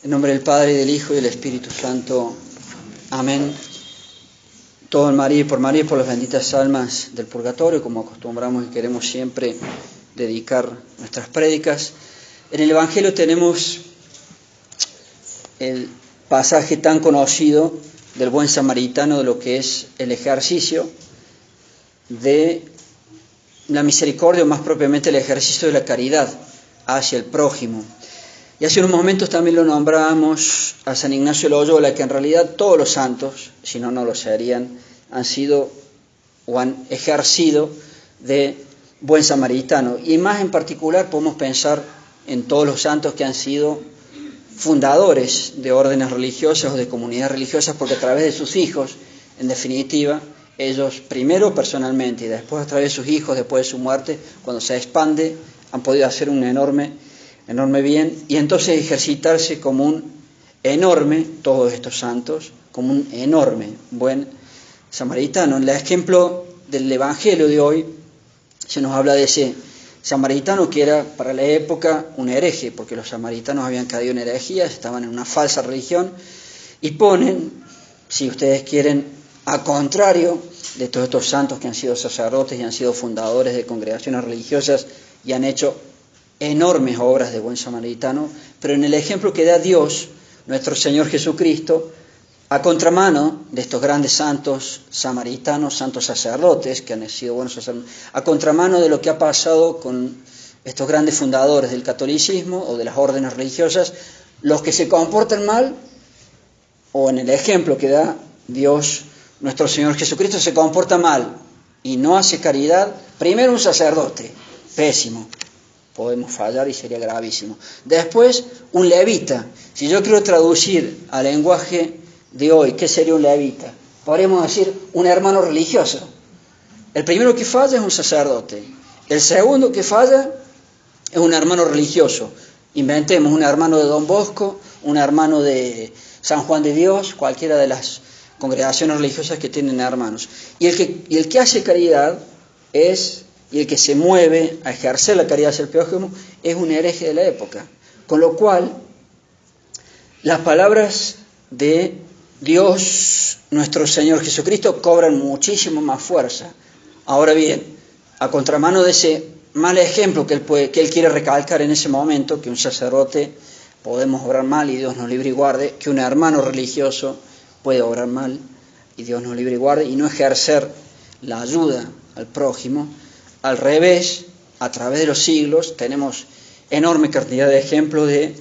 En nombre del Padre, y del Hijo, y del Espíritu Santo. Amén. Todo en María y por las benditas almas del purgatorio, como acostumbramos y queremos siempre dedicar nuestras prédicas. En el Evangelio tenemos el pasaje tan conocido del buen samaritano, de lo que es el ejercicio de la misericordia, o más propiamente el ejercicio de la caridad hacia el prójimo. Y hace unos momentos también lo nombrábamos a San Ignacio de Loyola, que en realidad todos los santos, si no, no lo serían, han sido o han ejercido de buen samaritano. Y más en particular podemos pensar en todos los santos que han sido fundadores de órdenes religiosas o de comunidades religiosas, porque a través de sus hijos, en definitiva, ellos primero personalmente y después a través de sus hijos, después de su muerte, cuando se expande, han podido hacer un enorme bien, y entonces ejercitarse como un enorme, todos estos santos, como un enorme buen samaritano. En el ejemplo del Evangelio de hoy se nos habla de ese samaritano que era para la época un hereje, porque los samaritanos habían caído en herejías, estaban en una falsa religión, y ponen, si ustedes quieren, a contrario de todos estos santos que han sido sacerdotes y han sido fundadores de congregaciones religiosas y han hecho enormes obras de buen samaritano, pero en el ejemplo que da Dios, nuestro Señor Jesucristo, a contramano de estos grandes santos samaritanos, santos sacerdotes, que han sido buenos sacerdotes, a contramano de lo que ha pasado con estos grandes fundadores del catolicismo o de las órdenes religiosas, los que se comportan mal, o en el ejemplo que da Dios, nuestro Señor Jesucristo, se comporta mal y no hace caridad. Primero un sacerdote, pésimo. Podemos fallar y sería gravísimo. Después, un levita. Si yo quiero traducir al lenguaje de hoy, ¿qué sería un levita? Podríamos decir un hermano religioso. El primero que falla es un sacerdote. El segundo que falla es un hermano religioso. Inventemos un hermano de Don Bosco, un hermano de San Juan de Dios, cualquiera de las congregaciones religiosas que tienen hermanos. Y el que hace caridad y el que se mueve a ejercer la caridad hacia el prójimo es un hereje de la época. Con lo cual, las palabras de Dios, nuestro Señor Jesucristo, cobran muchísimo más fuerza. Ahora bien, a contramano de ese mal ejemplo que él quiere recalcar en ese momento, que un sacerdote podemos obrar mal y Dios nos libre y guarde, que un hermano religioso puede obrar mal y Dios nos libre y guarde, y no ejercer la ayuda al prójimo. Al revés, a través de los siglos tenemos enorme cantidad de ejemplos de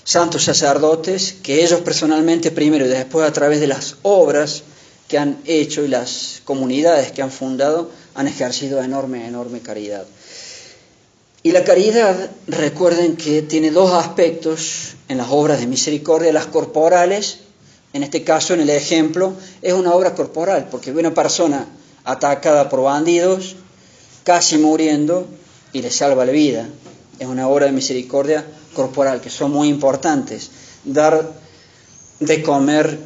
santos sacerdotes que ellos personalmente primero y después a través de las obras que han hecho y las comunidades que han fundado han ejercido enorme caridad. Y la caridad, recuerden que tiene dos aspectos en las obras de misericordia: las corporales. En este caso, en el ejemplo, es una obra corporal, porque ve una persona atacada por bandidos, casi muriendo, y le salva la vida. Es una obra de misericordia corporal, que son muy importantes. Dar de comer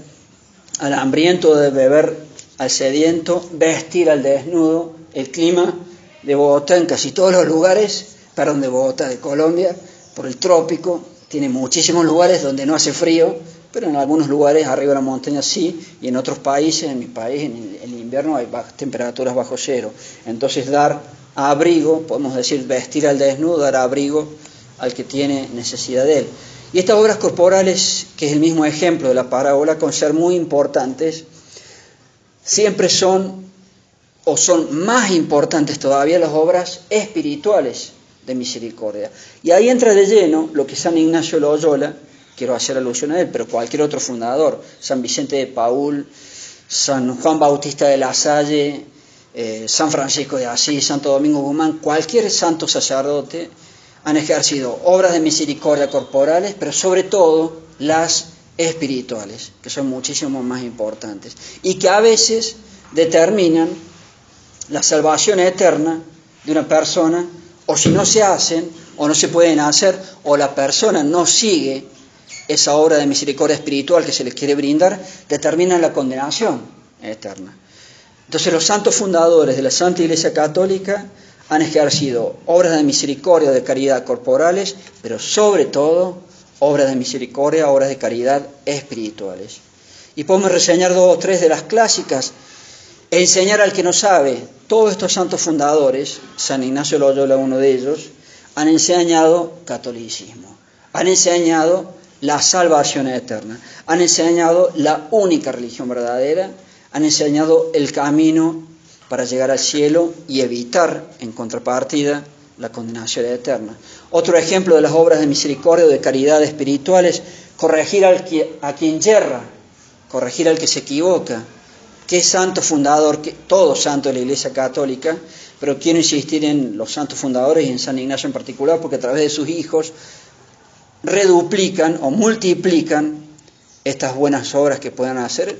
al hambriento, de beber al sediento, vestir al desnudo. El clima de Bogotá, en casi todos los lugares, de Bogotá, de Colombia, por el trópico, tiene muchísimos lugares donde no hace frío, pero en algunos lugares arriba de la montaña sí, y en otros países, en mi país, en el invierno hay temperaturas bajo cero. Entonces dar abrigo, podemos decir vestir al desnudo, dar abrigo al que tiene necesidad de él. Y estas obras corporales, que es el mismo ejemplo de la parábola, con ser muy importantes, siempre son más importantes todavía las obras espirituales de misericordia. Y ahí entra de lleno lo que San Ignacio de Loyola, quiero hacer alusión a él, pero cualquier otro fundador, San Vicente de Paúl, San Juan Bautista de la Salle, San Francisco de Asís, Santo Domingo Guzmán, cualquier santo sacerdote, han ejercido obras de misericordia corporales, pero sobre todo las espirituales, que son muchísimo más importantes, y que a veces determinan la salvación eterna de una persona, o si no se hacen, o no se pueden hacer, o la persona no sigue esa obra de misericordia espiritual que se les quiere brindar, determinan la condenación eterna. Entonces los santos fundadores de la Santa Iglesia Católica han ejercido obras de misericordia, de caridad corporales, pero sobre todo obras de misericordia, obras de caridad espirituales. Y podemos reseñar 2 o 3 de las clásicas, enseñar al que no sabe. Todos estos santos fundadores, San Ignacio de Loyola, uno de ellos, han enseñado catolicismo, han enseñado la salvación eterna, han enseñado la única religión verdadera, han enseñado el camino para llegar al cielo y evitar, en contrapartida, la condenación eterna. Otro ejemplo de las obras de misericordia o de caridad espirituales, corregir a quien yerra, corregir al que se equivoca. ¿Qué santo fundador? Todos santos de la Iglesia Católica, pero quiero insistir en los santos fundadores y en San Ignacio en particular, porque a través de sus hijos reduplican o multiplican estas buenas obras que puedan hacer,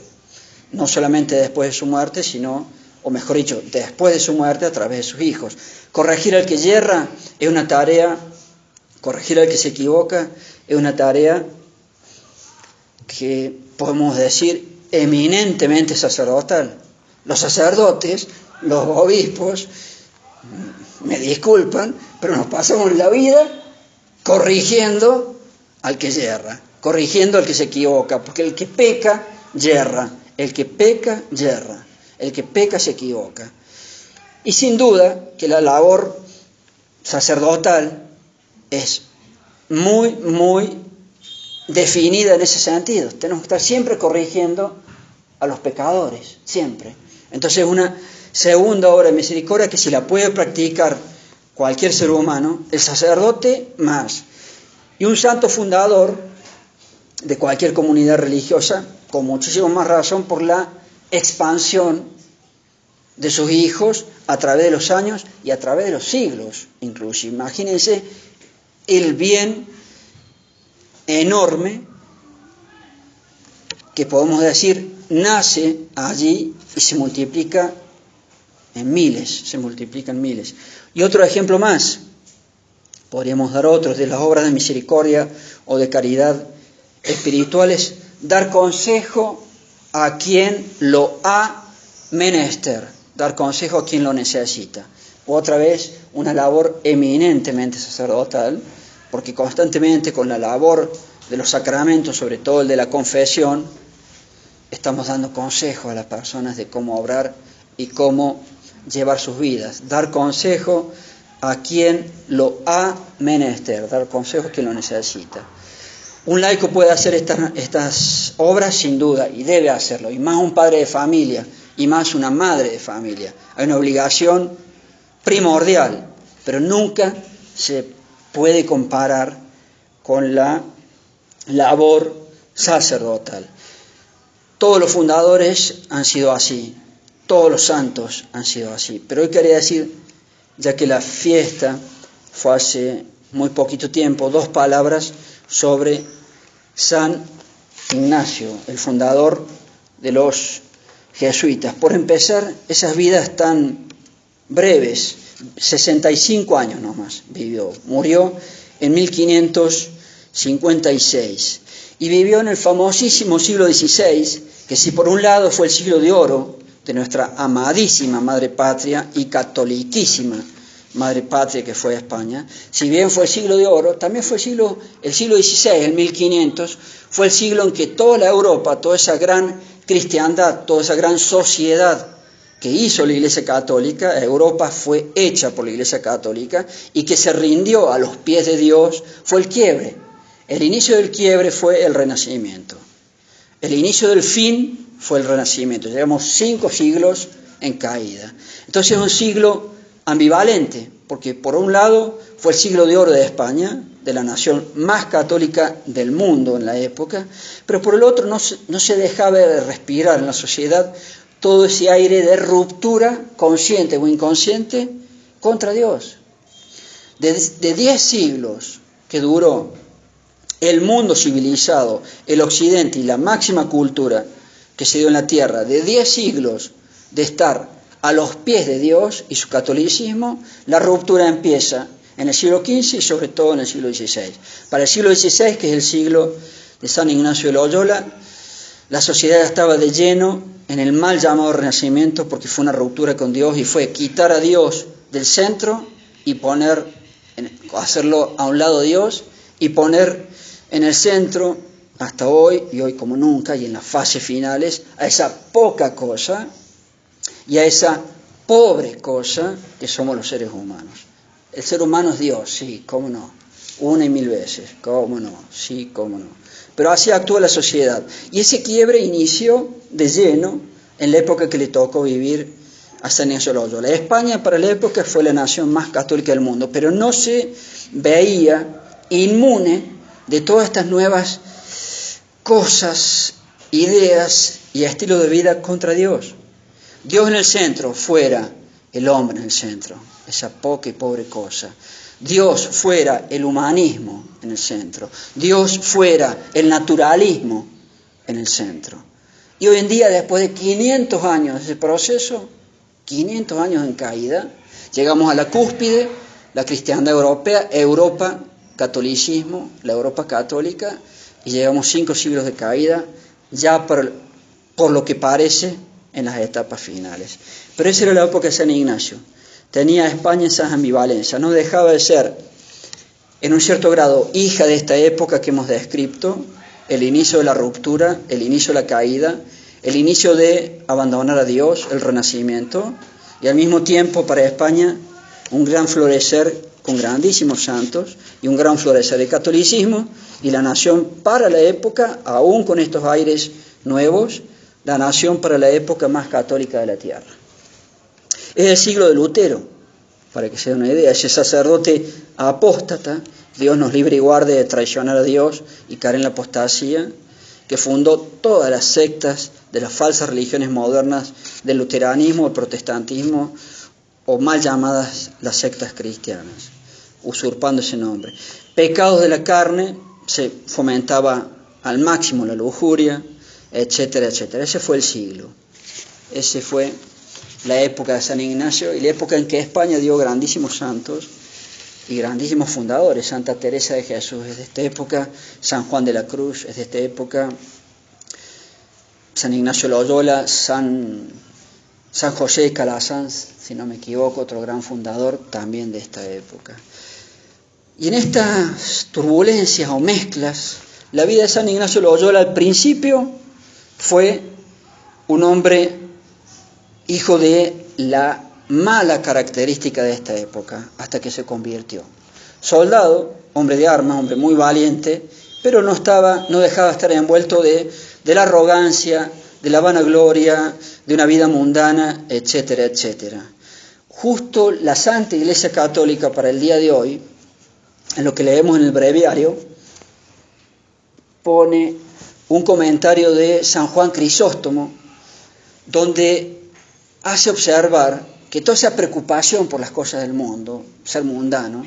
no solamente después de su muerte, sino, o mejor dicho, después de su muerte a través de sus hijos. Corregir al que yerra es una tarea, corregir al que se equivoca es una tarea que podemos decir eminentemente sacerdotal. Los sacerdotes, los obispos, me disculpan, pero nos pasamos la vida corrigiendo al que yerra, corrigiendo al que se equivoca, porque el que peca, yerra, el que peca, yerra, el que peca se equivoca. Y sin duda que la labor sacerdotal es muy, muy definida en ese sentido. Tenemos que estar siempre corrigiendo a los pecadores, siempre. Entonces una segunda obra de misericordia que si la puede practicar cualquier ser humano, el sacerdote más. Y un santo fundador de cualquier comunidad religiosa, con muchísima más razón por la expansión de sus hijos a través de los años y a través de los siglos, incluso. Imagínense el bien enorme que podemos decir nace allí y se multiplica en miles, se multiplica en miles. Y otro ejemplo más, podríamos dar otros de las obras de misericordia o de caridad espirituales, dar consejo a quien lo ha menester, dar consejo a quien lo necesita. Otra vez, una labor eminentemente sacerdotal, porque constantemente con la labor de los sacramentos, sobre todo el de la confesión, estamos dando consejo a las personas de cómo obrar y cómo llevar sus vidas. Dar consejo a quien lo ha menester, dar consejo a quien lo necesita. Un laico puede hacer estas obras sin duda y debe hacerlo, y más un padre de familia y más una madre de familia. Hay una obligación primordial, pero nunca se puede comparar con la labor sacerdotal. Todos los fundadores han sido así, todos los santos han sido así. Pero hoy quería decir, ya que la fiesta fue hace muy poquito tiempo, 2 palabras sobre San Ignacio, el fundador de los jesuitas. Por empezar, esas vidas tan breves, 65 años nomás vivió, murió en 1556 y vivió en el famosísimo siglo XVI, que si por un lado fue el siglo de oro de nuestra amadísima madre patria y catoliquísima madre patria que fue España, si bien fue el siglo de oro, también fue el siglo XVI, el 1500, fue el siglo en que toda la Europa, toda esa gran cristiandad, toda esa gran sociedad que hizo la Iglesia Católica, Europa fue hecha por la Iglesia Católica y que se rindió a los pies de Dios, fue el quiebre. El inicio del quiebre fue el Renacimiento. El inicio del fin fue el Renacimiento. Llevamos 5 siglos en caída. Entonces es un siglo ambivalente, porque por un lado fue el siglo de oro de España, de la nación más católica del mundo en la época, pero por el otro no se dejaba de respirar en la sociedad todo ese aire de ruptura consciente o inconsciente contra Dios. De 10 siglos que duró el mundo civilizado, el occidente y la máxima cultura que se dio en la tierra, de 10 siglos de estar a los pies de Dios y su catolicismo, la ruptura empieza en el siglo XV y sobre todo en el siglo XVI. Para el siglo XVI, que es el siglo de San Ignacio de Loyola, la sociedad estaba de lleno en el mal llamado Renacimiento, porque fue una ruptura con Dios y fue quitar a Dios del centro y hacerlo a un lado de Dios y poner En el centro, hasta hoy, y hoy como nunca, y en las fases finales, a esa poca cosa y a esa pobre cosa que somos los seres humanos. El ser humano es Dios, sí, cómo no. Una y mil veces, cómo no, sí, cómo no. Pero así actúa la sociedad. Y ese quiebre inició de lleno en la época que le tocó vivir a San Ignacio de Loyola. España para la época fue la nación más católica del mundo, pero no se veía inmune de todas estas nuevas cosas, ideas y estilos de vida contra Dios. Dios en el centro, fuera el hombre en el centro, esa poca y pobre cosa. Dios fuera el humanismo en el centro. Dios fuera el naturalismo en el centro. Y hoy en día, después de 500 años de ese proceso, 500 años en caída, llegamos a la cúspide, la cristiandad europea, Europa, catolicismo, la Europa católica, y llegamos 5 siglos de caída, ya por lo que parece en las etapas finales. Pero esa era la época de San Ignacio. Tenía a España esas ambivalencias, no dejaba de ser, en un cierto grado, hija de esta época que hemos descrito, el inicio de la ruptura, el inicio de la caída, el inicio de abandonar a Dios, el renacimiento, y al mismo tiempo para España un gran florecer con grandísimos santos y un gran florecer del catolicismo, y la nación para la época, aún con estos aires nuevos, la nación para la época más católica de la tierra. Es el siglo de Lutero, para que se den una idea, ese sacerdote apóstata, Dios nos libre y guarde de traicionar a Dios y caer en la apostasía, que fundó todas las sectas de las falsas religiones modernas del luteranismo, el protestantismo, o mal llamadas las sectas cristianas, usurpando ese nombre. Pecados de la carne, se fomentaba al máximo la lujuria, etcétera, etcétera. Ese fue el siglo. Ese fue la época de San Ignacio y la época en que España dio grandísimos santos y grandísimos fundadores. Santa Teresa de Jesús es de esta época, San Juan de la Cruz es de esta época, San Ignacio de Loyola, San José de Calasanz, si no me equivoco, otro gran fundador también de esta época. Y en estas turbulencias o mezclas, la vida de San Ignacio de Loyola al principio fue un hombre hijo de la mala característica de esta época, hasta que se convirtió. Soldado, hombre de armas, hombre muy valiente, pero no dejaba de estar envuelto de la arrogancia, de la vanagloria, de una vida mundana, etcétera, etcétera. Justo la Santa Iglesia Católica para el día de hoy, en lo que leemos en el breviario, pone un comentario de San Juan Crisóstomo, donde hace observar que toda esa preocupación por las cosas del mundo, ser mundano,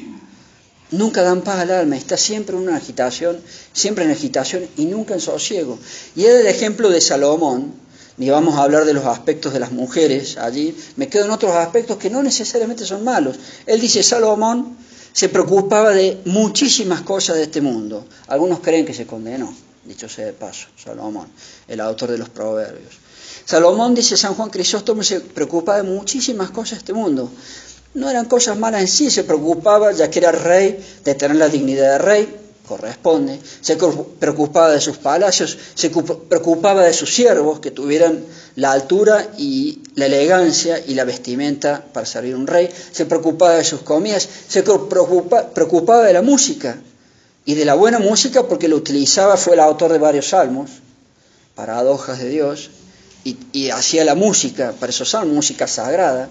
nunca dan paz al alma, está siempre en una agitación, siempre en agitación y nunca en sosiego. Y es el ejemplo de Salomón, ni vamos a hablar de los aspectos de las mujeres allí, me quedo en otros aspectos que no necesariamente son malos. Él dice, Salomón se preocupaba de muchísimas cosas de este mundo. Algunos creen que se condenó, dicho sea de paso, Salomón, el autor de los Proverbios. Salomón, dice San Juan Crisóstomo, se preocupaba de muchísimas cosas de este mundo. No eran cosas malas en sí, se preocupaba, ya que era rey, de tener la dignidad de rey, corresponde. Se preocupaba de sus palacios, se preocupaba de sus siervos, que tuvieran la altura y la elegancia y la vestimenta para servir un rey. Se preocupaba de sus comidas, se preocupaba de la música, y de la buena música porque lo utilizaba, fue el autor de varios salmos, paradojas de Dios, y hacía la música para esos salmos, música sagrada.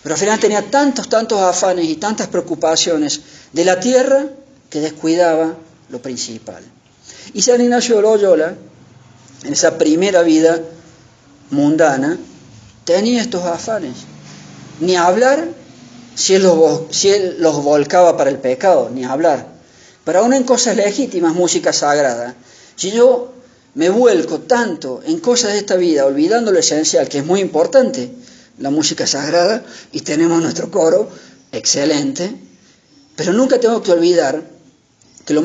Pero al final tenía tantos afanes y tantas preocupaciones de la tierra que descuidaba lo principal. Y San Ignacio de Loyola, en esa primera vida mundana, tenía estos afanes. Ni hablar si él los volcaba para el pecado, ni hablar. Pero aún en cosas legítimas, música sagrada, si yo me vuelco tanto en cosas de esta vida, olvidando lo esencial, que es muy importante, la música sagrada, y tenemos nuestro coro, excelente, pero nunca tengo que olvidar que lo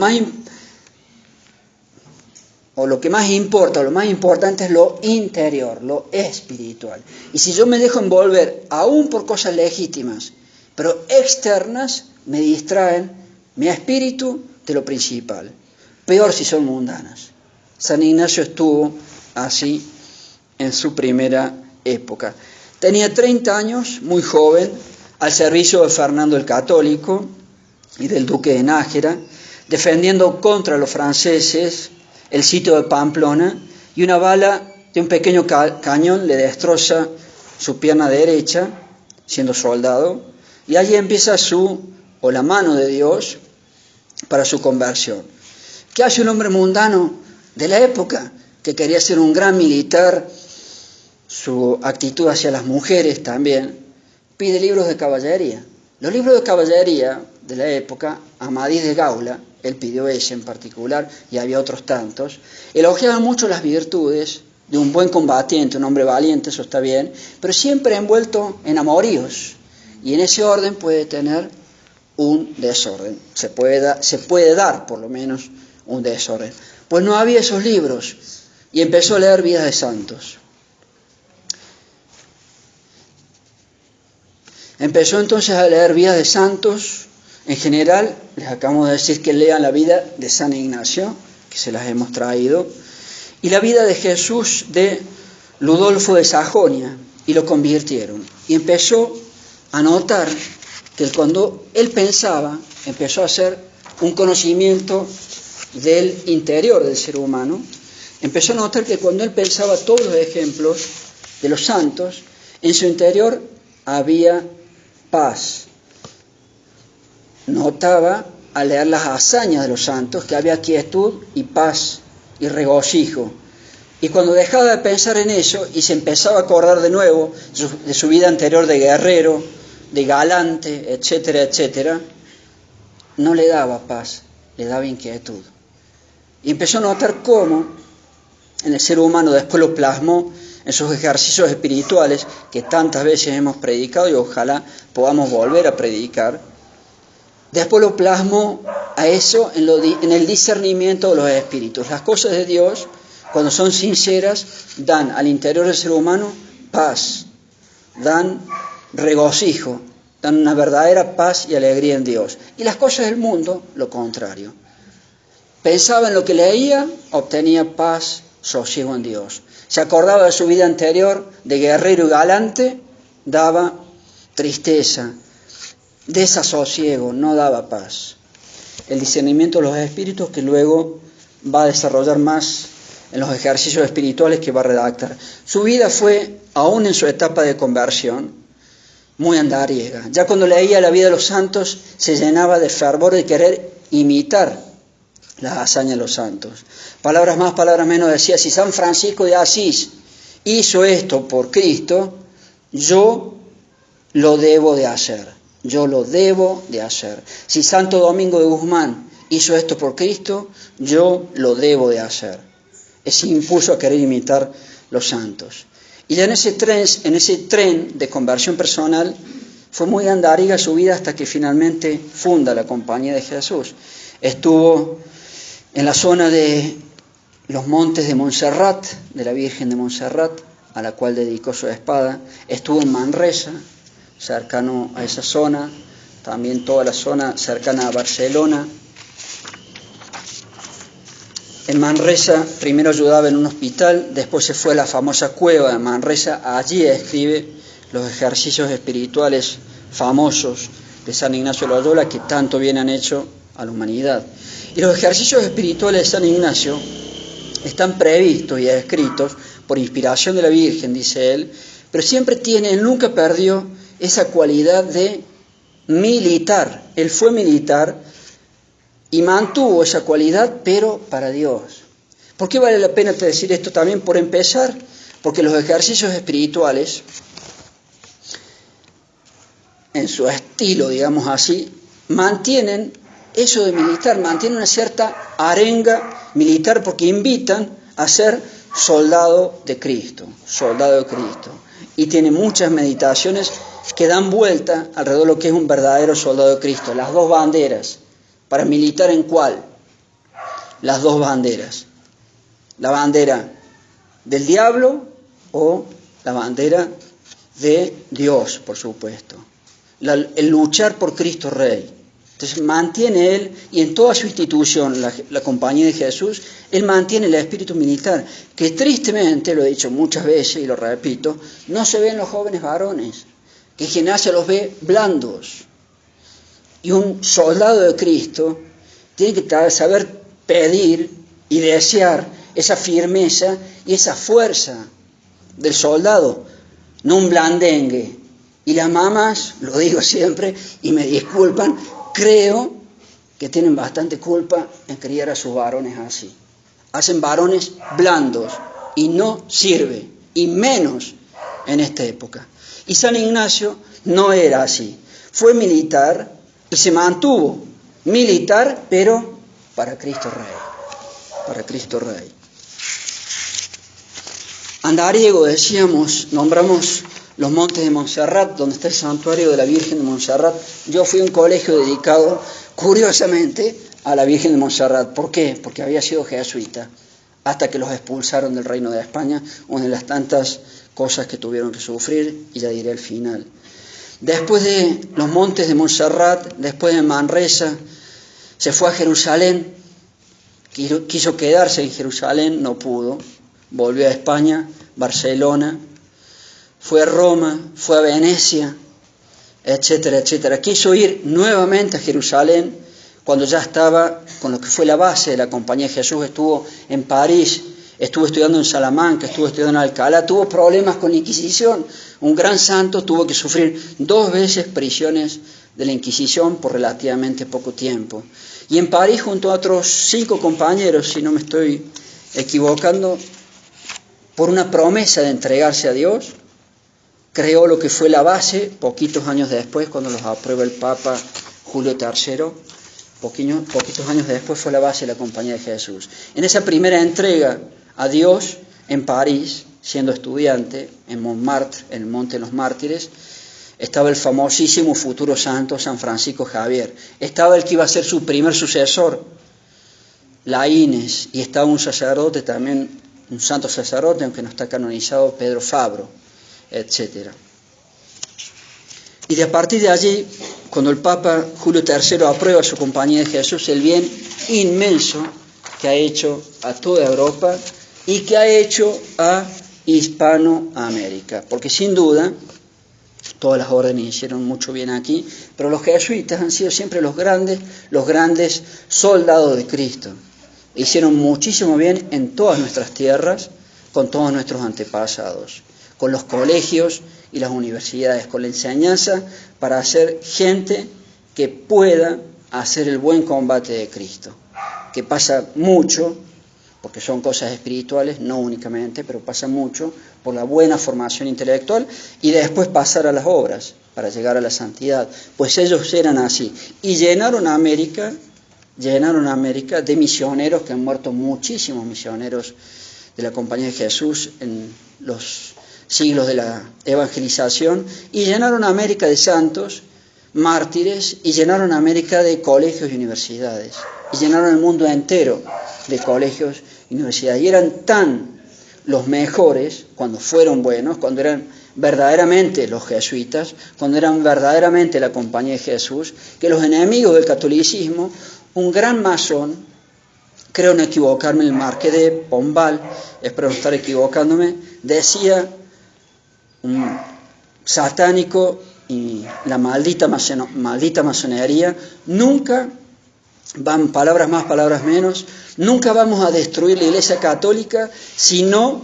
que más importa, lo más importante es lo interior, lo espiritual. Y si yo me dejo envolver, aún por cosas legítimas, pero externas, me distraen mi espíritu de lo principal. peor si son mundanas. San Ignacio estuvo así en su primera época. Tenía 30 años, muy joven, al servicio de Fernando el Católico y del duque de Nájera, defendiendo contra los franceses el sitio de Pamplona, y una bala de un pequeño cañón le destroza su pierna derecha, siendo soldado, y allí empieza la mano de Dios para su conversión. ¿Qué hace un hombre mundano de la época que quería ser un gran militar? Su actitud hacia las mujeres también, pide libros de caballería. Los libros de caballería de la época, Amadís de Gaula, él pidió ese en particular, y había otros tantos, elogiaban mucho las virtudes de un buen combatiente, un hombre valiente, eso está bien, pero siempre envuelto en amoríos, y en ese orden puede tener un desorden, se puede dar por lo menos un desorden. Pues no había esos libros, y empezó a leer vidas de santos. Empezó entonces a leer vidas de santos. En general, les acabamos de decir que lean la vida de San Ignacio, que se las hemos traído, y la vida de Jesús de Ludolfo de Sajonia, y lo convirtieron. Y empezó a notar que cuando él pensaba, empezó a hacer un conocimiento del interior del ser humano, empezó a notar que cuando él pensaba todos los ejemplos de los santos, en su interior había paz. Notaba al leer las hazañas de los santos que había quietud y paz y regocijo. Y cuando dejaba de pensar en eso y se empezaba a acordar de nuevo de su vida anterior de guerrero, de galante, etcétera, etcétera, no le daba paz, le daba inquietud. Y empezó a notar cómo en el ser humano después lo plasmó en sus ejercicios espirituales que tantas veces hemos predicado y ojalá podamos volver a predicar. Después lo plasmó a eso en el discernimiento de los espíritus. Las cosas de Dios, cuando son sinceras, dan al interior del ser humano paz, dan regocijo, dan una verdadera paz y alegría en Dios. Y las cosas del mundo, lo contrario. Pensaba en lo que leía, obtenía paz, sosiego en Dios. Se acordaba de su vida anterior, de guerrero y galante, daba tristeza, desasosiego, no daba paz. El discernimiento de los espíritus que luego va a desarrollar más en los ejercicios espirituales que va a redactar. Su vida fue, aún en su etapa de conversión, muy andariega. Ya cuando leía la vida de los santos, se llenaba de fervor de querer imitar las hazañas de los santos. Palabras más, palabras menos, decía: si San Francisco de Asís hizo esto por Cristo, yo lo debo de hacer. Yo lo debo de hacer. Si Santo Domingo de Guzmán hizo esto por Cristo, yo lo debo de hacer. Ese impulso a querer imitar los santos. Y ya en ese tren de conversión personal fue muy andariga su vida hasta que finalmente funda la Compañía de Jesús. Estuvo en la zona de los montes de Montserrat, de la Virgen de Montserrat, a la cual dedicó su espada. Estuvo en Manresa, cercano a esa zona, también toda la zona cercana a Barcelona. En Manresa primero ayudaba en un hospital, después se fue a la famosa cueva de Manresa, allí escribe los ejercicios espirituales famosos de San Ignacio de Loyola que tanto bien han hecho a la humanidad. Y los ejercicios espirituales de San Ignacio están previstos y escritos por inspiración de la Virgen, dice él, pero siempre él nunca perdió esa cualidad de militar. Él fue militar y mantuvo esa cualidad, pero para Dios. ¿Por qué vale la pena decir esto también? Por empezar, porque los ejercicios espirituales, en su estilo, digamos así, mantienen eso de militar, mantienen una cierta arenga militar porque invitan a ser soldado de Cristo, y tiene muchas meditaciones que dan vuelta alrededor de lo que es un verdadero soldado de Cristo. Las dos banderas. ¿Para militar en cuál? Las dos banderas. La bandera del diablo o la bandera de Dios, por supuesto. El luchar por Cristo Rey. Entonces mantiene él, y en toda su institución, la Compañía de Jesús, él mantiene el espíritu militar, que tristemente, lo he dicho muchas veces y lo repito, no se ve en los jóvenes varones, que en general se los ve blandos. Y un soldado de Cristo tiene que saber pedir y desear esa firmeza y esa fuerza del soldado, no un blandengue. Y las mamás, lo digo siempre y me disculpan, creo que tienen bastante culpa en criar a sus varones así. Hacen varones blandos y no sirve, y menos en esta época. Y San Ignacio no era así. Fue militar y se mantuvo militar, pero para Cristo Rey. Para Cristo Rey. Andariego, decíamos, nombramos los montes de Montserrat, donde está el santuario de la Virgen de Montserrat. Yo fui a un colegio dedicado, curiosamente, a la Virgen de Montserrat. ¿Por qué? Porque había sido jesuita, hasta que los expulsaron del Reino de España, una de las tantas cosas que tuvieron que sufrir, y ya diré el final. Después de los montes de Montserrat, después de Manresa, se fue a Jerusalén, quiso quedarse en Jerusalén, no pudo, volvió a España, Barcelona, fue a Roma, fue a Venecia, etcétera, etcétera. Quiso ir nuevamente a Jerusalén cuando ya estaba con lo que fue la base de la Compañía de Jesús. Estuvo en París, estuvo estudiando en Salamanca, estuvo estudiando en Alcalá, tuvo problemas con la Inquisición. Un gran santo tuvo que sufrir 2 veces prisiones de la Inquisición por relativamente poco tiempo. Y en París, junto a otros 5 compañeros, si no me estoy equivocando, por una promesa de entregarse a Dios, creó lo que fue la base, poquitos años después, cuando los aprueba el Papa Julio III, poquitos años después fue la base de la Compañía de Jesús. En esa primera entrega a Dios, en París, siendo estudiante, en Montmartre, en el Monte de los Mártires, estaba el famosísimo futuro santo San Francisco Javier. Estaba el que iba a ser su primer sucesor, Laínez, y estaba un sacerdote también, un santo sacerdote, aunque no está canonizado, Pedro Fabro, etc. Y de a partir de allí, cuando el Papa Julio III aprueba su Compañía de Jesús, el bien inmenso que ha hecho a toda Europa y que ha hecho a Hispanoamérica, porque sin duda todas las órdenes hicieron mucho bien aquí, pero los jesuitas han sido siempre los grandes soldados de Cristo. Hicieron muchísimo bien en todas nuestras tierras, con todos nuestros antepasados, con los colegios y las universidades, con la enseñanza para hacer gente que pueda hacer el buen combate de Cristo, que pasa mucho, porque son cosas espirituales, no únicamente, pero pasa mucho por la buena formación intelectual y después pasar a las obras para llegar a la santidad. Pues ellos eran así y llenaron América de misioneros, que han muerto muchísimos misioneros de la Compañía de Jesús en los siglos de la evangelización, y llenaron América de santos, mártires, y llenaron América de colegios y universidades, y llenaron el mundo entero de colegios y universidades, y eran tan los mejores, cuando fueron buenos, cuando eran verdaderamente los jesuitas, cuando eran verdaderamente la Compañía de Jesús, que los enemigos del catolicismo, un gran masón, creo no equivocarme, el marqués de Pombal, espero no estar equivocándome, decía: un satánico y la maldita masonería, nunca van, palabras más, palabras menos, nunca vamos a destruir la Iglesia Católica si no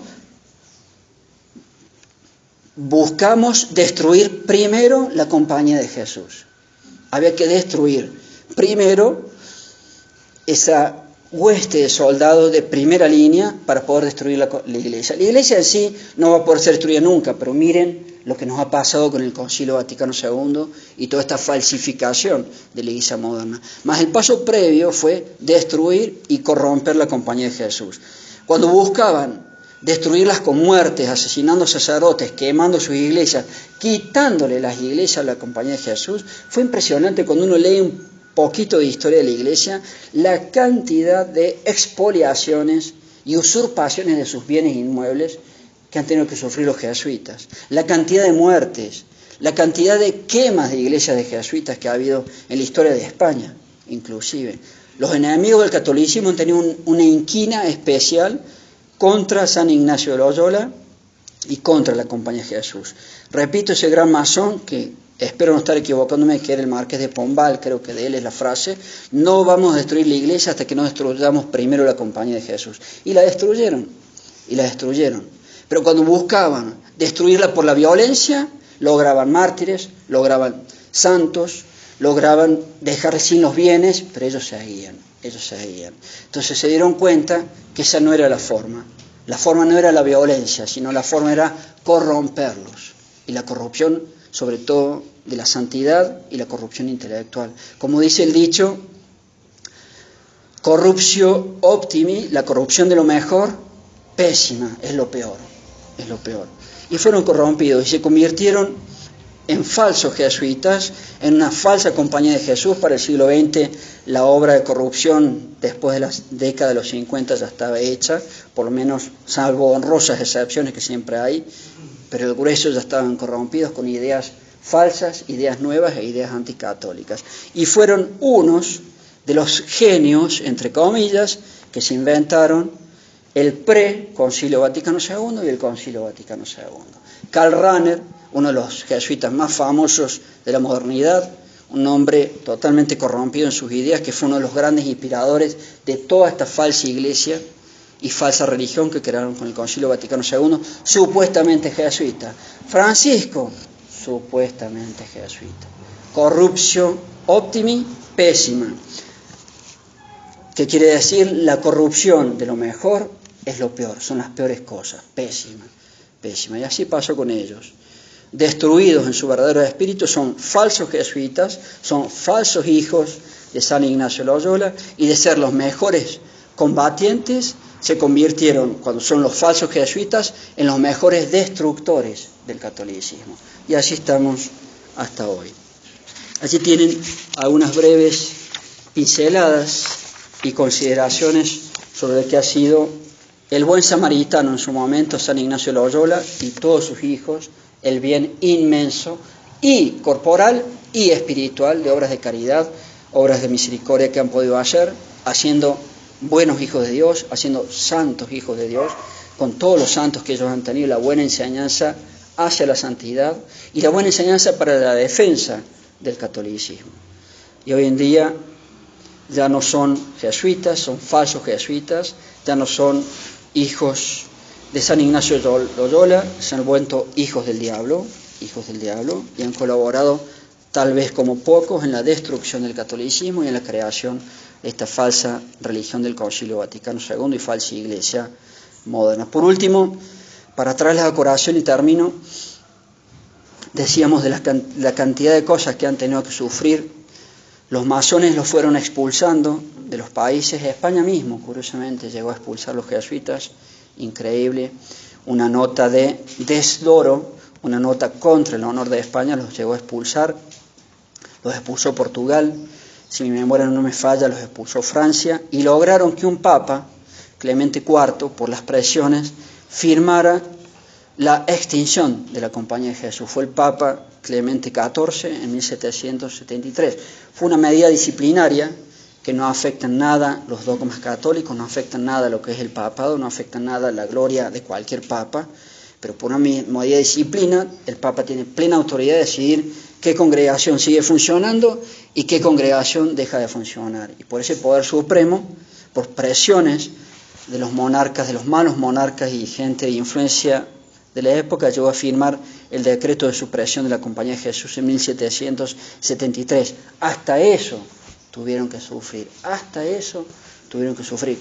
buscamos destruir primero la Compañía de Jesús. Había que destruir primero esa hueste de soldados de primera línea para poder destruir la Iglesia. La Iglesia en sí no va a poder ser destruida nunca, pero miren lo que nos ha pasado con el Concilio Vaticano II y toda esta falsificación de la Iglesia moderna. Mas el paso previo fue destruir y corromper la Compañía de Jesús. Cuando buscaban destruirlas con muertes, asesinando sacerdotes, quemando sus iglesias, quitándole las iglesias a la Compañía de Jesús, fue impresionante cuando uno lee un poquito de historia de la Iglesia, la cantidad de expoliaciones y usurpaciones de sus bienes inmuebles que han tenido que sufrir los jesuitas, la cantidad de muertes, la cantidad de quemas de iglesias de jesuitas que ha habido en la historia de España, inclusive. Los enemigos del catolicismo han tenido una inquina especial contra San Ignacio de Loyola y contra la Compañía de Jesús. Repito, ese gran masón, que espero no estar equivocándome, que era el Marqués de Pombal, creo que de él es la frase: no vamos a destruir la iglesia hasta que no destruyamos primero la Compañía de Jesús. Y la destruyeron, Pero cuando buscaban destruirla por la violencia, lograban mártires, lograban santos, lograban dejar sin los bienes, pero ellos seguían. Entonces se dieron cuenta que esa no era la forma. La forma no era la violencia, sino la forma era corromperlos. Y la corrupción, sobre todo, de la santidad y la corrupción intelectual. Como dice el dicho, corruptio optimi, la corrupción de lo mejor, pésima, es lo peor. Y fueron corrompidos y se convirtieron en falsos jesuitas, en una falsa Compañía de Jesús. Para el siglo XX la obra de corrupción después de las décadas de los 50 ya estaba hecha, por lo menos salvo honrosas excepciones que siempre hay, pero el grueso ya estaban corrompidos con ideas falsas, ideas nuevas e ideas anticatólicas. Y fueron unos de los genios, entre comillas, que se inventaron el pre-Concilio Vaticano II y el Concilio Vaticano II. Karl Rahner, uno de los jesuitas más famosos de la modernidad, un hombre totalmente corrompido en sus ideas, que fue uno de los grandes inspiradores de toda esta falsa iglesia y falsa religión que crearon con el Concilio Vaticano II, supuestamente jesuita. Francisco, supuestamente jesuita. Corruptio optimi, pésima. ¿Qué quiere decir? La corrupción de lo mejor es lo peor, son las peores cosas, pésima. Y así pasó con ellos. Destruidos en su verdadero espíritu, son falsos jesuitas, son falsos hijos de San Ignacio de Loyola, y de ser los mejores combatientes se convirtieron, cuando son los falsos jesuitas, en los mejores destructores del catolicismo. Y así estamos hasta hoy. Allí tienen algunas breves pinceladas y consideraciones sobre lo que ha sido el buen samaritano en su momento, San Ignacio de Loyola, y todos sus hijos, el bien inmenso y corporal y espiritual de obras de caridad, obras de misericordia que han podido hacer, haciendo buenos hijos de Dios, haciendo santos hijos de Dios, con todos los santos que ellos han tenido, la buena enseñanza hacia la santidad y la buena enseñanza para la defensa del catolicismo. Y hoy en día ya no son jesuitas, son falsos jesuitas, ya no son hijos de San Ignacio de Loyola, se han vuelto hijos del diablo, y han colaborado, tal vez como pocos, en la destrucción del catolicismo y en la creación de esta falsa religión del Concilio Vaticano II y falsa iglesia moderna. Por último, para traerles a corazón y termino, decíamos de la cantidad de cosas que han tenido que sufrir. Los masones los fueron expulsando de los países. España mismo, curiosamente, llegó a expulsar a los jesuitas. Increíble. Una nota de desdoro, una nota contra el honor de España, los llegó a expulsar. Los expulsó Portugal, si mi memoria no me falla, los expulsó Francia, y lograron que un papa, Clemente IV, por las presiones, firmara la extinción de la Compañía de Jesús. Fue el Papa Clemente XIV en 1773. Fue una medida disciplinaria que no afecta en nada los dogmas católicos, no afecta en nada lo que es el papado, no afecta en nada la gloria de cualquier papa, pero por una medida de disciplina, el papa tiene plena autoridad de decidir qué congregación sigue funcionando y qué congregación deja de funcionar. Y por ese poder supremo, por presiones de los monarcas, de los malos monarcas y gente de influencia de la época, llegó a firmar el decreto de supresión de la Compañía de Jesús en 1773. Hasta eso tuvieron que sufrir.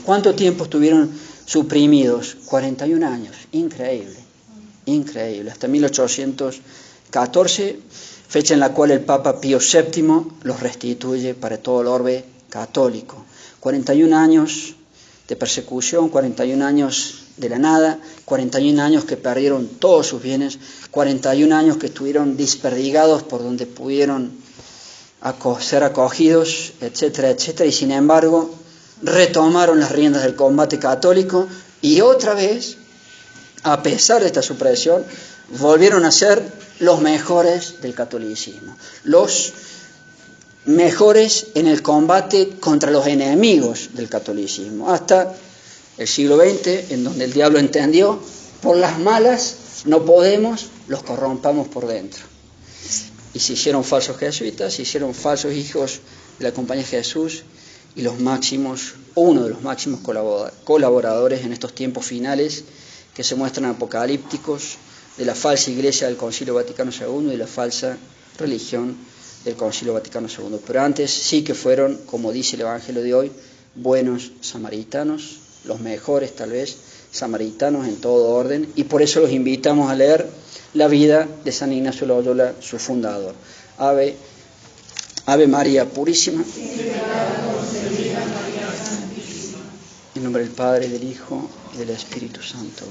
¿Cuánto tiempo estuvieron suprimidos? 41 años. Increíble. Hasta 1814, fecha en la cual el Papa Pío VII los restituye para todo el orbe católico. 41 años de persecución, 41 años de la nada, 41 años que perdieron todos sus bienes, 41 años que estuvieron desperdigados por donde pudieron ser acogidos, etcétera, etcétera, y sin embargo retomaron las riendas del combate católico y otra vez, a pesar de esta supresión, volvieron a ser los mejores del catolicismo, los mejores en el combate contra los enemigos del catolicismo, hasta el siglo XX, en donde el diablo entendió, por las malas no podemos, los corrompamos por dentro. Y se hicieron falsos jesuitas, se hicieron falsos hijos de la Compañía de Jesús, y uno de los máximos colaboradores en estos tiempos finales que se muestran apocalípticos de la falsa iglesia del Concilio Vaticano II y de la falsa religión del Concilio Vaticano II. Pero antes sí que fueron, como dice el Evangelio de hoy, buenos samaritanos, los mejores tal vez samaritanos en todo orden, y por eso los invitamos a leer la vida de San Ignacio de Loyola, su fundador. Ave María Purísima. En nombre del Padre, del Hijo y del Espíritu Santo.